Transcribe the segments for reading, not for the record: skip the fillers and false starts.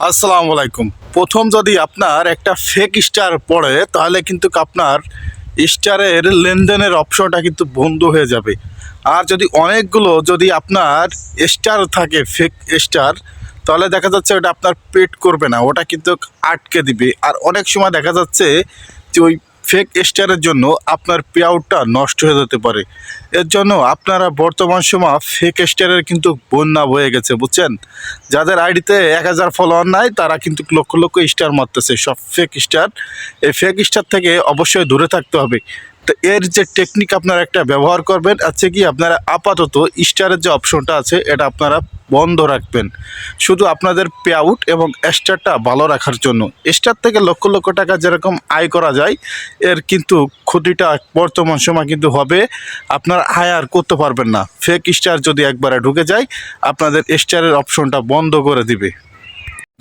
আসসালামু আলাইকুম। প্রথম যদি আপনার একটা ফেক স্টার পড়ে তাহলে কিন্তু আপনার স্টারের লেনদেনের অপশনটা কিন্তু বন্ধ হয়ে যাবে। আর যদি আপনার স্টার থাকে ফেক স্টার, তাহলে দেখা যাচ্ছে ওটা আপনার পেড করবে না, ওটা কিন্তু আটকে দিবে। আর অনেক সময় দেখা যাচ্ছে যে ওই ফেক স্টারের জন্য আপনার পে আউটটা নষ্ট হয়ে যেতে পারে। এর জন্য আপনারা বর্তমান সময় ফেক স্টারের কিন্তু বন্যা বয়ে গেছে, বুঝছেন? যাদের আইডিতে 1000 ফলোয়ার নাই তারা কিন্তু লক্ষ লক্ষ স্টার মারতেছে, সব ফেক স্টার। এই ফেক স্টার থেকে অবশ্যই দূরে থাকতে হবে। তো এর যে টেকনিক আপনারা একটা ব্যবহার করবেন আছে কি, আপনারা আপাতত স্টারের যে অপশনটা আছে এটা আপনারা বন্ধ রাখবেন, শুধু আপনাদের পে আউট এবং স্টারটা ভালো রাখার জন্য। স্টার থেকে লক্ষ লক্ষ টাকা যেরকম আয় করা যায়, এর কিন্তু ক্ষতিটা বর্তমান সময় কিন্তু হবে, আপনারা আয় আর করতে পারবেন না। ফেক স্টার যদি একবারে ঢুকে যায় আপনাদের স্টারের অপশনটা বন্ধ করে দিবে।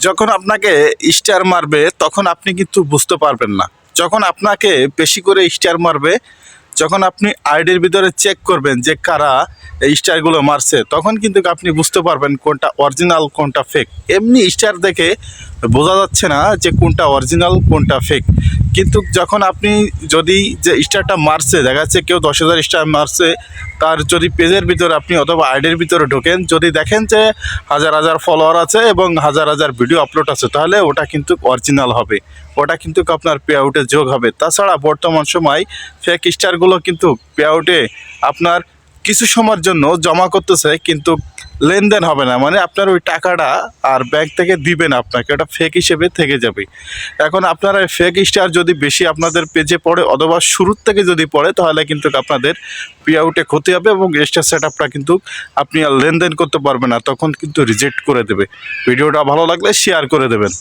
যখন আপনাকে স্টার মারবে তখন আপনি কিন্তু বুঝতে পারবেন না। যখন আপনাকে বেশি করে স্টার মারবে, যখন আপনি আইডির ভিতরে চেক করবেন যে কারা এই স্টারগুলো মারছে, তখন কিন্তু আপনি বুঝতে পারবেন কোনটা অরিজিনাল কোনটা ফেক। এমনি স্টার দেখে বোঝা যাচ্ছে না যে কোনটা অরিজিনাল কোনটা ফেক। কিন্তু যখন আপনি যদি যে স্টারটা মারছে, দেখা যাচ্ছে কেউ 10,000 স্টার মারছে, তার যদি পেজের ভিতরে আপনি অথবা আইডির ভিতরে ঢোকেন, যদি দেখেন যে হাজার হাজার ফলোয়ার আছে এবং হাজার হাজার ভিডিও আপলোড আছে, তাহলে ওটা কিন্তু অরিজিনাল হবে, ওটা কিন্তু আপনার পে আউটে যোগ হবে। তাছাড়া বর্তমান সময় ফেক স্টারগুলো কিন্তু পে আউটে আপনার কিছু সময়ের জন্য জমা করতেছে, কিন্তু লেনদেন হবে না, মানে আপনার ওই টাকাটা আর ব্যাংক থেকে দিবে না আপনাকে, ওটা ফেক হিসেবে থেকে যাবে। এখন আপনারা ফেক স্টার যদি বেশি আপনাদের পেজে পড়ে অথবা শুরুর থেকে যদি পড়ে, তাহলে কিন্তু আপনাদের পে আউটে ক্ষতি হবে এবং স্টার সেট আপটা কিন্তু আপনি আর লেনদেন করতে পারবেন না, তখন কিন্তু রিজেক্ট করে দেবে। ভিডিওটা ভালো লাগলে শেয়ার করে দেবেন।